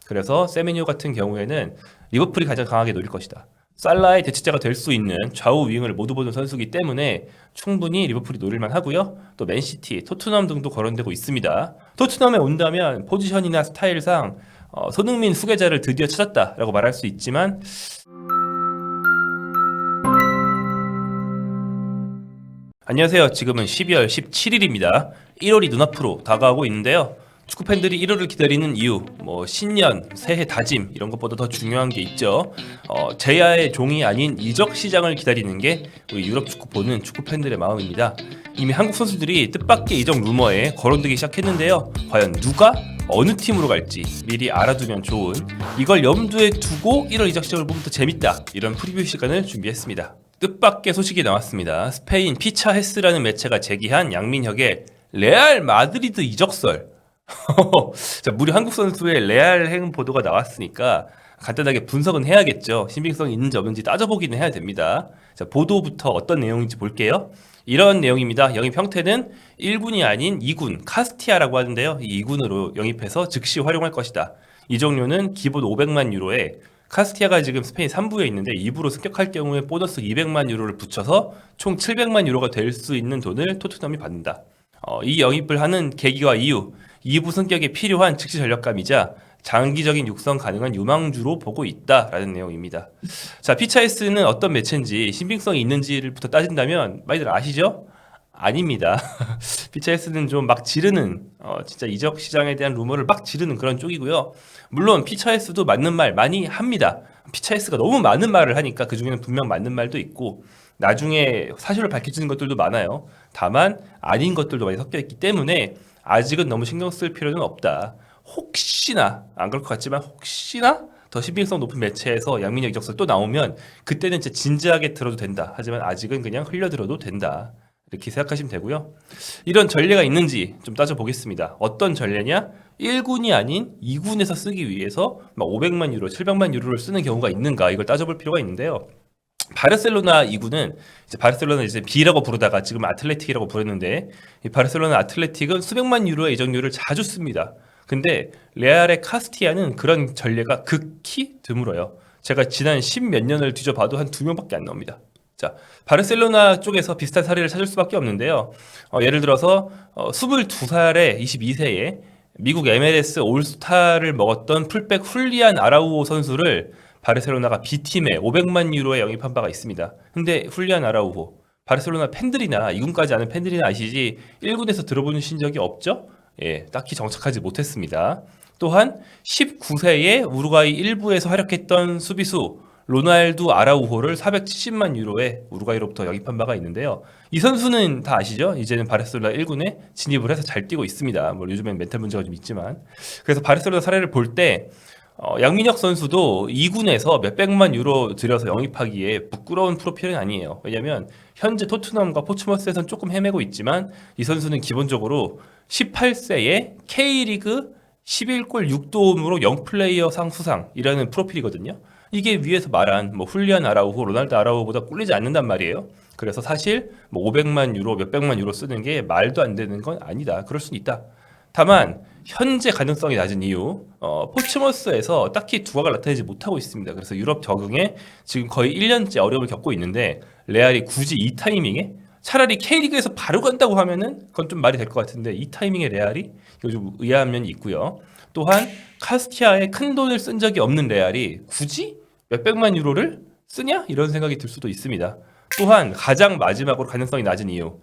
그래서 세메뉴 같은 경우에는 리버풀이 가장 강하게 노릴 것이다. 살라의 대체자가 될 수 있는 좌우 윙을 모두 보는 선수이기 때문에 충분히 리버풀이 노릴만 하고요. 또 맨시티, 토트넘 등도 거론되고 있습니다. 토트넘에 온다면 포지션이나 스타일상 손흥민 후계자를 드디어 찾았다라고 말할 수 있지만 안녕하세요. 지금은 12월 17일입니다. 1월이 눈앞으로 다가오고 있는데요. 축구 팬들이 1월을 기다리는 이유, 신년, 새해 다짐 이런 것보다 더 중요한 게 있죠. 제야의 종이 아닌 이적 시장을 기다리는 게 우리 유럽 축구 보는 축구 팬들의 마음입니다. 이미 한국 선수들이 뜻밖의 이적 루머에 거론되기 시작했는데요. 과연 누가 어느 팀으로 갈지 미리 알아두면 좋은, 이걸 염두에 두고 1월 이적 시장을 보면 더 재밌다, 이런 프리뷰 시간을 준비했습니다. 뜻밖의 소식이 나왔습니다. 스페인 피차헤스라는 매체가 제기한 양민혁의 레알 마드리드 이적설. 자, 무려 한국 선수의 레알 행 보도가 나왔으니까 간단하게 분석은 해야겠죠. 신빙성이 있는지 없는지 따져보기는 해야 됩니다. 자, 보도부터 어떤 내용인지 볼게요. 이런 내용입니다. 영입 형태는 1군이 아닌 2군 카스티아라고 하는데요. 이 2군으로 영입해서 즉시 활용할 것이다. 이적료는 기본 500만 유로에 카스티아가 지금 스페인 3부에 있는데 2부로 승격할 경우에 보너스 200만 유로를 붙여서 총 700만 유로가 될 수 있는 돈을 토트넘이 받는다. 이 영입을 하는 계기와 이유, 2부 승격에 필요한 즉시 전력감이자 장기적인 육성 가능한 유망주로 보고 있다라는 내용입니다. 자, 피차헤스는 어떤 매체인지 신빙성이 있는지부터 따진다면 많이들 아시죠? 아닙니다. 피차헤스는 좀 막 지르는, 진짜 이적 시장에 대한 루머를 막 지르는 그런 쪽이고요. 물론 피차헤스도 맞는 말 많이 합니다. 피차헤스가 너무 많은 말을 하니까 그 중에는 분명 맞는 말도 있고 나중에 사실을 밝혀지는 것들도 많아요. 다만 아닌 것들도 많이 섞여 있기 때문에 아직은 너무 신경 쓸 필요는 없다. 혹시나, 안 그럴 것 같지만 혹시나 더 신빙성 높은 매체에서 양민혁 이적설 또 나오면 그때는 진짜 진지하게 들어도 된다. 하지만 아직은 그냥 흘려들어도 된다. 이렇게 생각하시면 되고요. 이런 전례가 있는지 좀 따져보겠습니다. 어떤 전례냐? 1군이 아닌 2군에서 쓰기 위해서 500만 유로, 700만 유로를 쓰는 경우가 있는가, 이걸 따져볼 필요가 있는데요. 바르셀로나 2군은 이제 B라고 부르다가 지금 아틀레틱이라고 부르는데, 이 바르셀로나 아틀레틱은 수백만 유로의 이적료를 자주 씁니다. 근데 레알의 카스티아는 그런 전례가 극히 드물어요. 제가 지난 10몇 년을 뒤져봐도 한 2명밖에 안 나옵니다. 자, 바르셀로나 쪽에서 비슷한 사례를 찾을 수밖에 없는데요. 예를 들어서 22살에 22세에 미국 MLS 올스타를 먹었던 풀백 훌리안 아라우호 선수를 바르셀로나가 B팀에 500만 유로에 영입한 바가 있습니다. 근데 훌리안 아라우호, 바르셀로나 팬들이나 2군까지 아는 팬들이나 아시지 1군에서 들어보신 적이 없죠? 예, 딱히 정착하지 못했습니다. 또한 19세에 우루과이 1부에서 활약했던 수비수 로날두 아라우호를 470만 유로에 우루과이로부터 영입한 바가 있는데요. 이 선수는 다 아시죠? 이제는 바르셀로나 1군에 진입을 해서 잘 뛰고 있습니다. 요즘엔 멘탈 문제가 좀 있지만. 그래서 바르셀로나 사례를 볼 때 양민혁 선수도 2군에서 몇백만 유로 들여서 영입하기에 부끄러운 프로필은 아니에요. 왜냐하면 현재 토트넘과 포츠머스에서는 조금 헤매고 있지만 이 선수는 기본적으로 18세에 K리그 11골 6도움으로 영플레이어상 수상이라는 프로필이거든요. 이게 위에서 말한 훌리안 아라우호, 로날드 아라우호보다 꿀리지 않는단 말이에요. 그래서 사실 500만 유로, 몇백만 유로 쓰는 게 말도 안 되는 건 아니다. 그럴 수는 있다. 다만 현재 가능성이 낮은 이유, 포츠머스에서 딱히 두각을 나타내지 못하고 있습니다. 그래서 유럽 적응에 지금 거의 1년째 어려움을 겪고 있는데 레알이 굳이 이 타이밍에, 차라리 K리그에서 바로 간다고 하면은 그건 좀 말이 될 것 같은데 이 타이밍에 레알이, 이거 좀 의아한 면이 있고요. 또한 카스티아에 큰 돈을 쓴 적이 없는 레알이 굳이 몇백만 유로를 쓰냐? 이런 생각이 들 수도 있습니다. 또한 가장 마지막으로 가능성이 낮은 이유,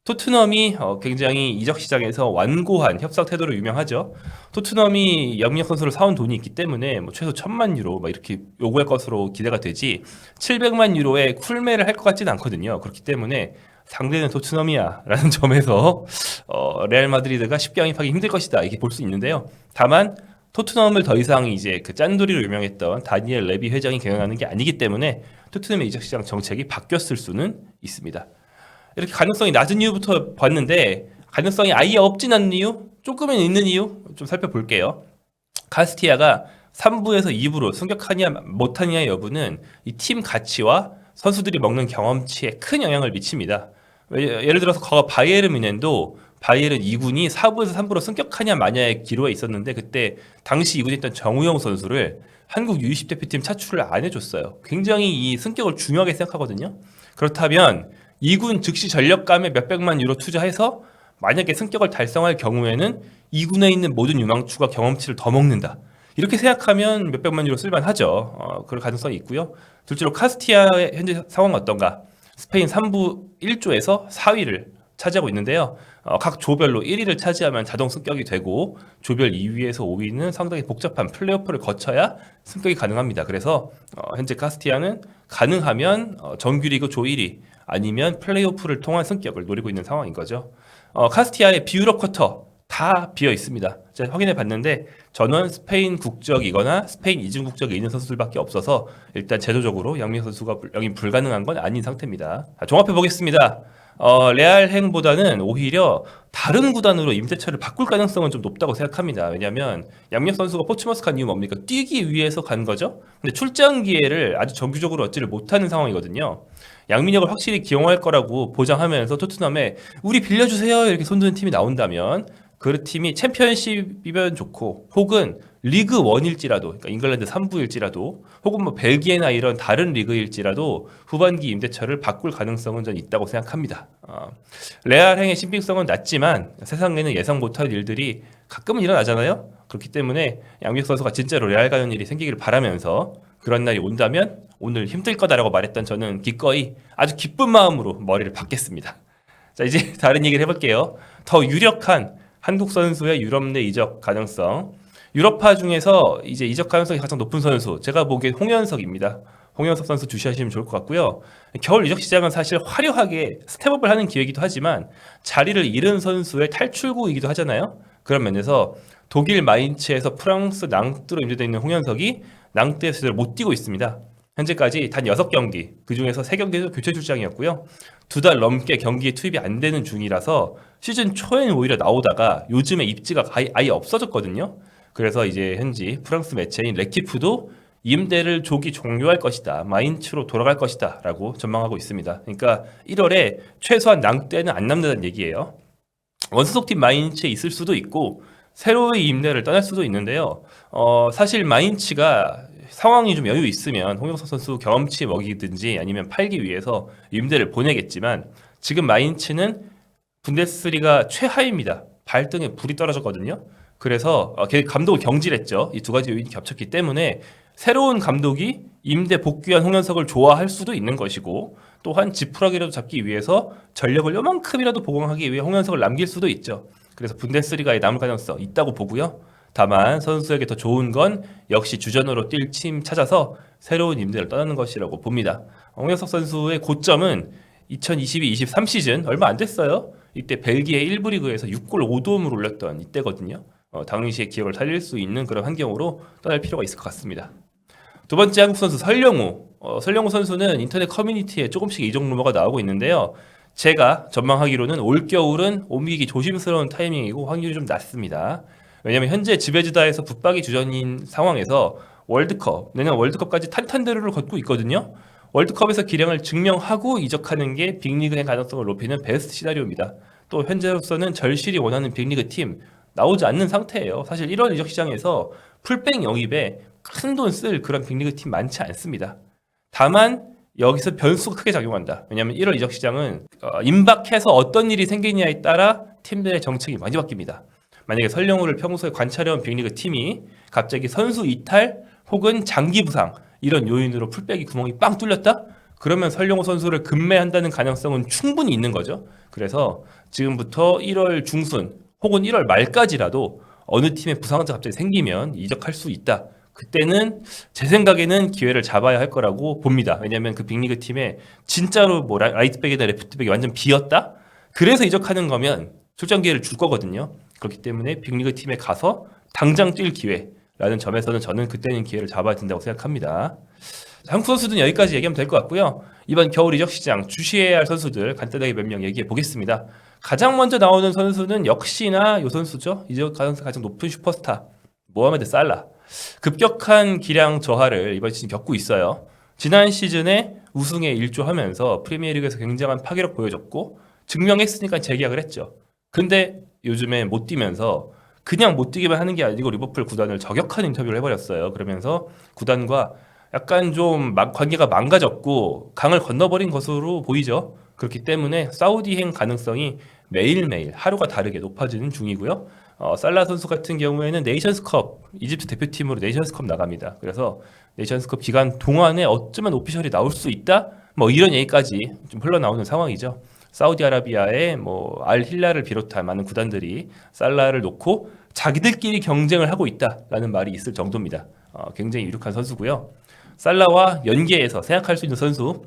토트넘이 굉장히 이적 시장에서 완고한 협상 태도로 유명하죠. 토트넘이 양민혁 선수를 사온 돈이 있기 때문에 최소 1000만 유로 이렇게 요구할 것으로 기대가 되지 700만 유로에 쿨매를 할 것 같지는 않거든요. 그렇기 때문에 상대는 토트넘이야 라는 점에서 레알 마드리드가 쉽게 영입하기 힘들 것이다, 이렇게 볼 수 있는데요. 다만 토트넘을 더 이상 이제 그 짠돌이로 유명했던 다니엘 레비 회장이 경영하는 게 아니기 때문에 토트넘의 이적 시장 정책이 바뀌었을 수는 있습니다. 이렇게 가능성이 낮은 이유부터 봤는데 가능성이 아예 없진 않은 이유, 조금은 있는 이유 좀 살펴볼게요. 카스티아가 3부에서 2부로 승격하냐 못하냐의 여부는 이 팀 가치와 선수들이 먹는 경험치에 큰 영향을 미칩니다. 예를 들어서 과거 바이에른 뮌헨도 바이에른 2군이 4부에서 3부로 승격하냐 마냐의 기로에 있었는데 그때 당시 2군이었던 정우영 선수를 한국 U20 대표팀 차출을 안 해줬어요. 굉장히 이 승격을 중요하게 생각하거든요. 그렇다면 2군 즉시 전력감에 몇백만 유로 투자해서 만약에 승격을 달성할 경우에는 2군에 있는 모든 유망추가 경험치를 더 먹는다. 이렇게 생각하면 몇백만 유로 쓸만하죠. 그럴 가능성이 있고요. 둘째로 카스티아의 현재 상황은 어떤가? 스페인 3부 1조에서 4위를 차지하고 있는데요. 각 조별로 1위를 차지하면 자동 승격이 되고 조별 2위에서 5위는 상당히 복잡한 플레이오프를 거쳐야 승격이 가능합니다. 그래서 현재 카스티아는 가능하면 정규리그 조 1위 아니면 플레이오프를 통한 승격을 노리고 있는 상황인 거죠. 카스티아의 비유럽 쿼터 다 비어 있습니다. 제가 확인해 봤는데 전원 스페인 국적이거나 스페인 이중 국적이 있는 선수들밖에 없어서 일단 제도적으로 양민 선수가 영입 불가능한 건 아닌 상태입니다. 종합해 보겠습니다. 레알행보다는 오히려 다른 구단으로 임대차를 바꿀 가능성은 좀 높다고 생각합니다. 왜냐하면 양민 선수가 포츠머스 간 이유 뭡니까? 뛰기 위해서 간 거죠. 근데 출장 기회를 아주 정규적으로 얻지를 못하는 상황이거든요. 양민혁을 확실히 기용할 거라고 보장하면서 토트넘에 우리 빌려주세요 이렇게 손드는 팀이 나온다면 그 팀이 챔피언십이면 좋고 혹은 리그 1일지라도 그러니까 잉글랜드 3부일지라도 혹은 뭐 벨기에나 이런 다른 리그일지라도 후반기 임대차를 바꿀 가능성은 전 있다고 생각합니다. 레알행의 신빙성은 낮지만 세상에는 예상 못할 일들이 가끔은 일어나잖아요. 그렇기 때문에 양민혁 선수가 진짜로 레알 가는 일이 생기기를 바라면서 그런 날이 온다면 오늘 힘들 거다라고 말했던 저는 기꺼이 아주 기쁜 마음으로 머리를 박겠습니다. 자, 이제 다른 얘기를 해볼게요. 더 유력한 한국 선수의 유럽 내 이적 가능성. 유럽파 중에서 이제 이적 가능성이 가장 높은 선수, 제가 보기엔 홍현석입니다. 홍현석 선수 주시하시면 좋을 것 같고요. 겨울 이적 시장은 사실 화려하게 스텝업을 하는 기회이기도 하지만 자리를 잃은 선수의 탈출구이기도 하잖아요. 그런 면에서 독일 마인츠에서 프랑스 낭뜨로 임대되어 있는 홍현석이 낭뜨에서 제대로 못 뛰고 있습니다. 현재까지 단 6경기, 그중에서 3경기에서 교체 출장이었고요. 2달 넘게 경기에 투입이 안 되는 중이라서 시즌 초에는 오히려 나오다가 요즘에 입지가 아예 없어졌거든요. 그래서 이제 현지 프랑스 매체인 레키프도 임대를 조기 종료할 것이다. 마인츠로 돌아갈 것이다. 라고 전망하고 있습니다. 그러니까 1월에 최소한 낭때는 안 남는다는 얘기예요. 원소속팀 마인츠에 있을 수도 있고 새로이 임대를 떠날 수도 있는데요. 사실 마인츠가 상황이 좀 여유 있으면 홍영석 선수 경험치 먹이든지 아니면 팔기 위해서 임대를 보내겠지만 지금 마인츠는 분데스리가 최하위입니다. 발등에 불이 떨어졌거든요. 그래서 감독을 경질했죠. 이 두 가지 요인이 겹쳤기 때문에 새로운 감독이 임대 복귀한 홍현석을 좋아할 수도 있는 것이고 또한 지푸라기라도 잡기 위해서 전력을 요만큼이라도 보강하기 위해 홍현석을 남길 수도 있죠. 그래서 분데스리가에 남을 가능성 있다고 보고요. 다만 선수에게 더 좋은 건 역시 주전으로 뛸 팀 찾아서 새로운 임대를 떠나는 것이라고 봅니다. 홍현석 선수의 고점은 2022-23 시즌 얼마 안 됐어요. 이때 벨기에 1부 리그에서 6골 5도움을 올렸던 이때거든요. 당시의 기억을 살릴 수 있는 그런 환경으로 떠날 필요가 있을 것 같습니다. 두 번째 한국 선수 설령우. 설령우 선수는 인터넷 커뮤니티에 조금씩 이적 루머가 나오고 있는데요. 제가 전망하기로는 올겨울은 옮기기 조심스러운 타이밍이고 확률이 좀 낮습니다. 왜냐하면 현재 지베즈다에서 붙박이 주전인 상황에서 월드컵, 내년 월드컵까지 탄탄대로를 걷고 있거든요. 월드컵에서 기량을 증명하고 이적하는 게 빅리그의 가능성을 높이는 베스트 시나리오입니다. 또 현재로서는 절실히 원하는 빅리그 팀 나오지 않는 상태예요. 사실 1월 이적 시장에서 풀백 영입에 큰 돈 쓸 그런 빅리그 팀 많지 않습니다. 다만 여기서 변수가 크게 작용한다. 왜냐하면 1월 이적 시장은 임박해서 어떤 일이 생기냐에 따라 팀들의 정책이 많이 바뀝니다. 만약에 설령우를 평소에 관찰해온 빅리그 팀이 갑자기 선수 이탈 혹은 장기 부상 이런 요인으로 풀백이 구멍이 빵 뚫렸다? 그러면 설령우 선수를 급매한다는 가능성은 충분히 있는 거죠. 그래서 지금부터 1월 중순 혹은 1월 말까지라도 어느 팀에 부상자 갑자기 생기면 이적할 수 있다. 그때는 제 생각에는 기회를 잡아야 할 거라고 봅니다. 왜냐하면 그 빅리그 팀에 진짜로 뭐 라이트백이나 레프트백이 완전 비었다? 그래서 이적하는 거면 출장 기회를 줄 거거든요. 그렇기 때문에 빅리그 팀에 가서 당장 뛸 기회라는 점에서는 저는 그때는 기회를 잡아야 된다고 생각합니다. 한국 선수들은 여기까지 얘기하면 될 것 같고요. 이번 겨울 이적 시장 주시해야 할 선수들 간단하게 몇 명 얘기해 보겠습니다. 가장 먼저 나오는 선수는 역시나 요 선수죠. 이적 가능성이 가장 높은 슈퍼스타 모하메드 살라. 급격한 기량 저하를 이번 시즌 겪고 있어요. 지난 시즌에 우승에 일조하면서 프리미어리그에서 굉장한 파괴력 보여줬고 증명했으니까 재계약을 했죠. 근데 요즘에 못 뛰면서 그냥 못 뛰기만 하는 게 아니고 리버풀 구단을 저격하는 인터뷰를 해버렸어요. 그러면서 구단과 약간 좀 관계가 망가졌고 강을 건너버린 것으로 보이죠. 그렇기 때문에 사우디행 가능성이 매일매일 하루가 다르게 높아지는 중이고요. 살라 선수 같은 경우에는 네이션스컵, 이집트 대표팀으로 네이션스컵 나갑니다. 그래서 네이션스컵 기간 동안에 어쩌면 오피셜이 나올 수 있다? 뭐 이런 얘기까지 좀 흘러나오는 상황이죠. 사우디아라비아의 뭐 알힐라를 비롯한 많은 구단들이 살라를 놓고 자기들끼리 경쟁을 하고 있다라는 말이 있을 정도입니다. 굉장히 유력한 선수고요. 살라와 연계해서 생각할 수 있는 선수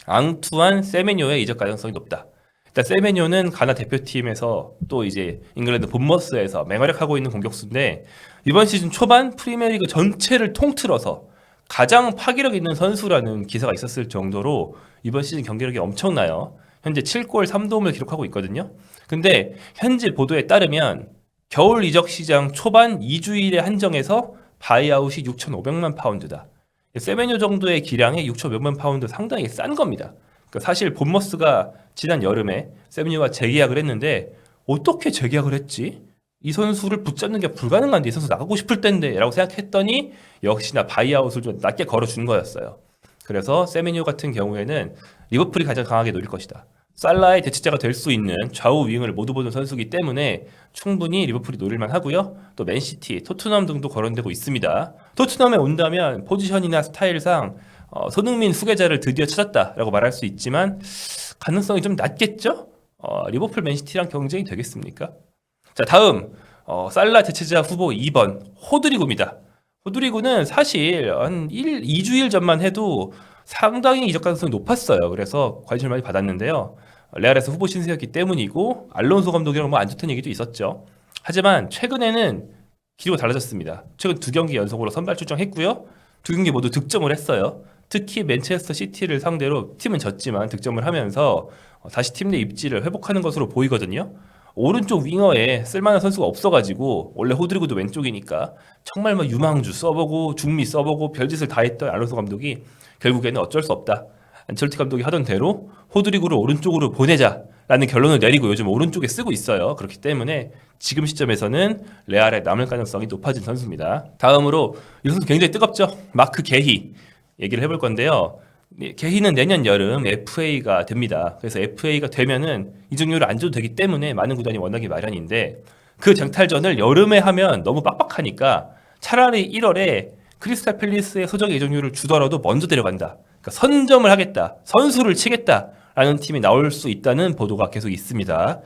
앙투안 세메뇨의 이적 가능성이 높다. 일단 세메뇨는 가나 대표팀에서 또 이제 잉글랜드 본머스에서 맹활약하고 있는 공격수인데 이번 시즌 초반 프리미어리그 전체를 통틀어서 가장 파괴력 있는 선수라는 기사가 있었을 정도로 이번 시즌 경기력이 엄청나요. 현재 7골 3도움을 기록하고 있거든요. 근데 현지 보도에 따르면 겨울 이적 시장 초반 2주일에 한정해서 바이아웃이 6,500만 파운드다. 세메뇨 정도의 기량에 6천 몇만 파운드 상당히 싼 겁니다. 그러니까 사실 본머스가 지난 여름에 세메뇨와 재계약을 했는데 어떻게 재계약을 했지? 이 선수를 붙잡는 게 불가능한데 이 선수 나가고 싶을 텐데 라고 생각했더니 역시나 바이아웃을 좀 낮게 걸어준 거였어요. 그래서 세메뇨 같은 경우에는 리버풀이 가장 강하게 노릴 것이다. 살라의 대체자가 될 수 있는 좌우 윙을 모두 보는 선수이기 때문에 충분히 리버풀이 노릴만 하고요. 또 맨시티, 토트넘 등도 거론되고 있습니다. 토트넘에 온다면 포지션이나 스타일상 손흥민 후계자를 드디어 찾았다라고 말할 수 있지만 가능성이 좀 낮겠죠? 리버풀 맨시티랑 경쟁이 되겠습니까? 자, 다음 살라 대체자 후보 2번 호드리구입니다. 호드리구는 사실 한 2주일 전만 해도 상당히 이적 가능성이 높았어요. 그래서 관심을 많이 받았는데요. 레알에서 후보 신세였기 때문이고 알론소 감독이랑 뭐 안 좋다는 얘기도 있었죠. 하지만 최근에는 기류가 달라졌습니다. 최근 2경기 연속으로 선발 출장했고요. 2경기 모두 득점을 했어요. 특히 맨체스터 시티를 상대로 팀은 졌지만 득점을 하면서 다시 팀 내 입지를 회복하는 것으로 보이거든요. 오른쪽 윙어에 쓸만한 선수가 없어가지고 원래 호드리구도 왼쪽이니까 정말 뭐 유망주 써보고 중미 써보고 별짓을 다 했던 알론소 감독이 결국에는 어쩔 수 없다. 안첼로티 감독이 하던 대로 호드리구를 오른쪽으로 보내자라는 결론을 내리고 요즘 오른쪽에 쓰고 있어요. 그렇기 때문에 지금 시점에서는 레알에 남을 가능성이 높아진 선수입니다. 다음으로 이 선수 굉장히 뜨겁죠. 마크 게히 얘기를 해볼 건데요. 게히는 내년 여름 FA가 됩니다. 그래서 FA가 되면은 이적료를 안 줘도 되기 때문에 많은 구단이 원하기 마련인데 그 쟁탈전을 여름에 하면 너무 빡빡하니까 차라리 1월에 크리스탈 팰리스의 소정 이적료를 주더라도 먼저 데려간다. 그러니까 선점을 하겠다. 선수를 치겠다라는 팀이 나올 수 있다는 보도가 계속 있습니다.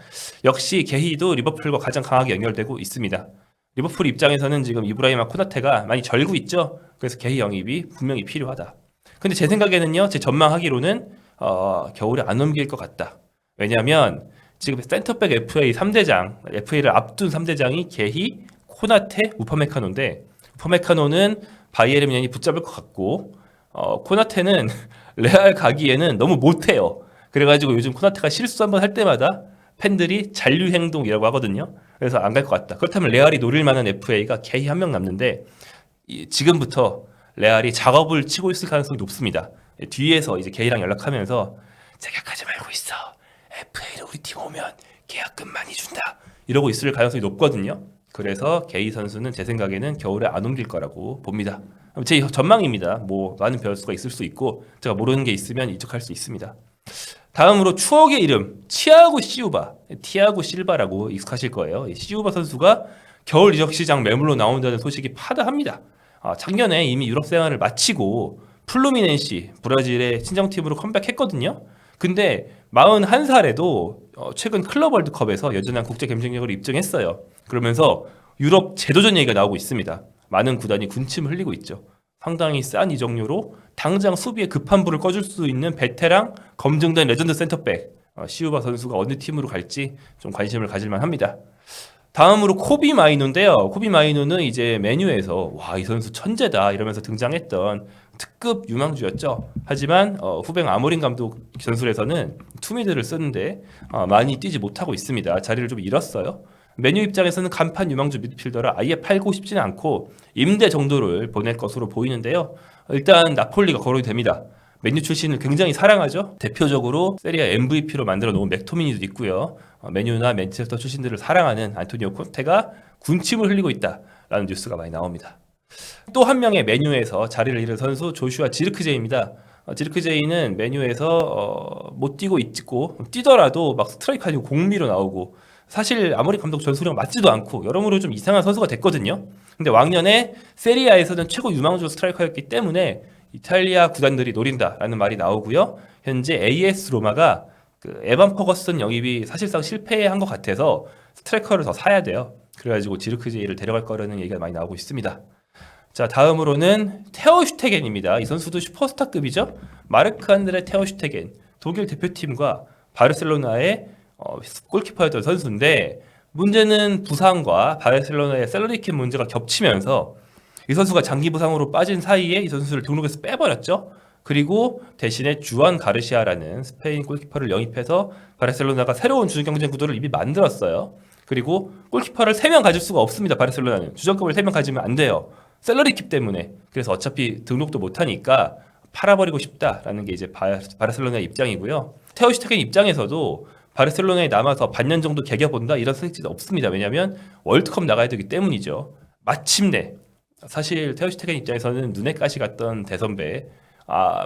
역시 게히도 리버풀과 가장 강하게 연결되고 있습니다. 리버풀 입장에서는 지금 이브라이마 코나테가 많이 절고 있죠. 그래서 게히 영입이 분명히 필요하다. 근데 제 생각에는요, 제 전망하기로는 겨울에 안 옮길 것 같다. 왜냐하면 지금 센터백 FA를 앞둔 3대장이 게히, 코나테, 우파메카노인데 우파메카노는 바이에른 뮌헨이 붙잡을 것 같고 코나테는 레알 가기에는 너무 못해요. 그래가지고 요즘 코나테가 실수 한번 할 때마다 팬들이 잔류행동이라고 하거든요. 그래서 안 갈 것 같다. 그렇다면 레알이 노릴 만한 FA가 게히 한 명 남는데 지금부터 레알이 작업을 치고 있을 가능성이 높습니다. 뒤에서 이제 게이랑 연락하면서 제격하지 말고 있어. FA를 우리 팀 오면 계약금 많이 준다. 이러고 있을 가능성이 높거든요. 그래서 게이 선수는 제 생각에는 겨울에 안 옮길 거라고 봅니다. 제 전망입니다. 뭐 많은 변수가 있을 수 있고 제가 모르는 게 있으면 이적할 수 있습니다. 다음으로 추억의 이름 티아고 실바라고 익숙하실 거예요. 이 시우바 선수가 겨울 이적 시장 매물로 나온다는 소식이 파다합니다. 작년에 이미 유럽 생활을 마치고 플루미넨시 브라질의 친정팀으로 컴백했거든요. 근데 41살에도 최근 클럽 월드컵에서 여전한 국제 경쟁력을 입증했어요. 그러면서 유럽 재도전 얘기가 나오고 있습니다. 많은 구단이 군침을 흘리고 있죠. 상당히 싼 이적료로 당장 수비에 급한 불을 꺼줄 수 있는 베테랑 검증된 레전드 센터백 시우바 선수가 어느 팀으로 갈지 좀 관심을 가질만 합니다. 다음으로 코비 마이노인데요. 코비 마이노는 이제 메뉴에서 와, 이 선수 천재다 이러면서 등장했던 특급 유망주였죠. 하지만 후배 아모린 감독 전술에서는 투미드를 쓰는데 많이 뛰지 못하고 있습니다. 자리를 좀 잃었어요. 메뉴 입장에서는 간판 유망주 미드필더라 아예 팔고 싶지는 않고 임대 정도를 보낼 것으로 보이는데요. 일단 나폴리가 거론이 됩니다. 맨유 출신을 굉장히 사랑하죠. 대표적으로 세리아 MVP로 만들어 놓은 맥토미니도 있고요. 메뉴나 맨체스터 출신들을 사랑하는 안토니오 콘테가 군침을 흘리고 있다라는 뉴스가 많이 나옵니다. 또 한 명의 메뉴에서 자리를 잃은 선수 조슈아 지르크제이입니다. 지르크제이는 메뉴에서 못 뛰고 있고 뛰더라도 막 스트라이크 가지고 공미로 나오고 사실 아무리 감독 전술이랑 맞지도 않고 여러모로 좀 이상한 선수가 됐거든요. 근데 왕년에 세리아에서는 최고 유망주 스트라이커였기 때문에 이탈리아 구단들이 노린다라는 말이 나오고요. 현재 AS 로마가 그 에반 퍼거슨 영입이 사실상 실패한 것 같아서 스트라이커를 더 사야 돼요. 그래가지고 지르크제이를 데려갈 거라는 얘기가 많이 나오고 있습니다. 자, 다음으로는 테오 슈테겐입니다. 이 선수도 슈퍼스타급이죠. 마르크 안드레 테오 슈테겐, 독일 대표팀과 바르셀로나의 골키퍼였던 선수인데 문제는 부상과 바르셀로나의 셀러리캡 문제가 겹치면서 이 선수가 장기 부상으로 빠진 사이에 이 선수를 등록에서 빼버렸죠. 그리고 대신에 주안 가르시아라는 스페인 골키퍼를 영입해서 바르셀로나가 새로운 주전 경쟁 구도를 이미 만들었어요. 그리고 골키퍼를 3명 가질 수가 없습니다. 바르셀로나는 주전급을 3명 가지면 안 돼요. 셀러리캡 때문에. 그래서 어차피 등록도 못하니까 팔아버리고 싶다라는 게 이제 바르셀로나의 입장이고요. 테오 슈테겐 입장에서도 바르셀로나에 남아서 반년 정도 개겨본다 이런 선택지는 없습니다. 왜냐하면 월드컵 나가야 되기 때문이죠. 마침내 사실 테오 슈테겐 입장에서는 눈에 가시 갔던 대선배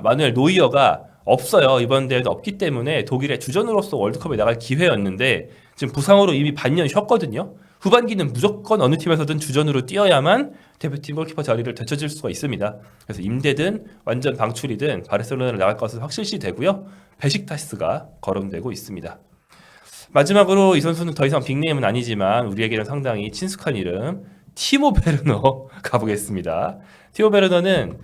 마누엘 노이어가 없어요. 이번 대회도 없기 때문에 독일의 주전으로서 월드컵에 나갈 기회였는데 지금 부상으로 이미 반년 쉬었거든요. 후반기는 무조건 어느 팀에서든 주전으로 뛰어야만 대표팀 골키퍼 자리를 되찾을 수가 있습니다. 그래서 임대든 완전 방출이든 바르셀로나를 나갈 것은 확실시 되고요. 베식타스가 거론되고 있습니다. 마지막으로 이 선수는 더 이상 빅네임은 아니지만 우리에게는 상당히 친숙한 이름 티모 베르너 가보겠습니다. 티모 베르너는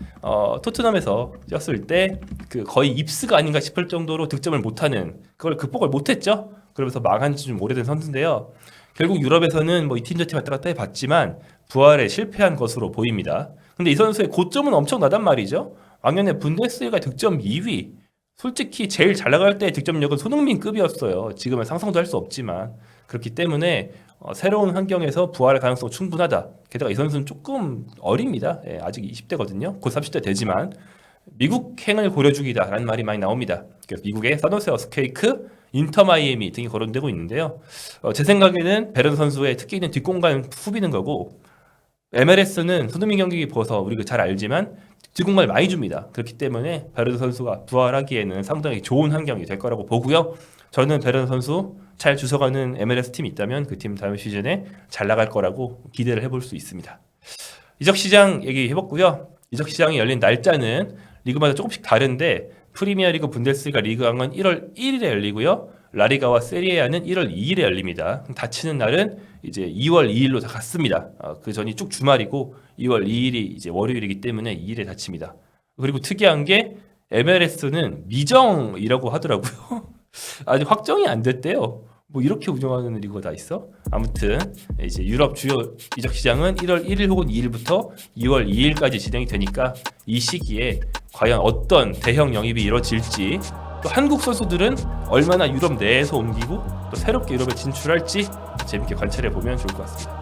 토트넘에서 뛰었을 때 그 거의 입스가 아닌가 싶을 정도로 득점을 못하는 그걸 극복을 못했죠. 그러면서 망한 지 좀 오래된 선수인데요. 결국 유럽에서는 뭐 이 팀 저 팀 왔다 갔다 해봤지만 부활에 실패한 것으로 보입니다. 근데 이 선수의 고점은 엄청나단 말이죠. 왕년에 분데스리가 득점 2위. 솔직히 제일 잘 나갈 때의 득점력은 손흥민급이었어요. 지금은 상상도 할 수 없지만 그렇기 때문에 새로운 환경에서 부활할 가능성 충분하다. 게다가 이 선수는 조금 어립니다. 아직 20대거든요. 곧 30대 되지만 미국행을 고려 중이다라는 말이 많이 나옵니다. 그래서 미국의 사노세 어스케이크, 인터 마이애미 등이 거론되고 있는데요. 제 생각에는 베른 선수의 특기는 뒷공간 후비는 거고 MLS는 손흥민 경기 보서 우리가 잘 알지만 뒷공간을 많이 줍니다. 그렇기 때문에 베른 선수가 부활하기에는 상당히 좋은 환경이 될 거라고 보고요. 저는 베른 선수 잘 주워가는 MLS 팀이 있다면 그 팀 다음 시즌에 잘 나갈 거라고 기대를 해볼 수 있습니다. 이적 시장 얘기해봤고요. 이적 시장이 열린 날짜는 리그마다 조금씩 다른데 프리미어리그 분데스리가 리그왕은 1월 1일에 열리고요. 라리가와 세리에A는 1월 2일에 열립니다. 닫히는 날은 이제 2월 2일로 다 갔습니다. 그 전이 쭉 주말이고 2월 2일이 이제 월요일이기 때문에 2일에 닫힙니다. 그리고 특이한 게 MLS는 미정이라고 하더라고요. 아직 확정이 안 됐대요. 뭐 이렇게 운영하는 리그가 다 있어? 아무튼 이제 유럽 주요 이적 시장은 1월 1일 혹은 2일부터 2월 2일까지 진행이 되니까 이 시기에 과연 어떤 대형 영입이 이뤄질지 또 한국 선수들은 얼마나 유럽 내에서 옮기고 또 새롭게 유럽에 진출할지 재밌게 관찰해 보면 좋을 것 같습니다.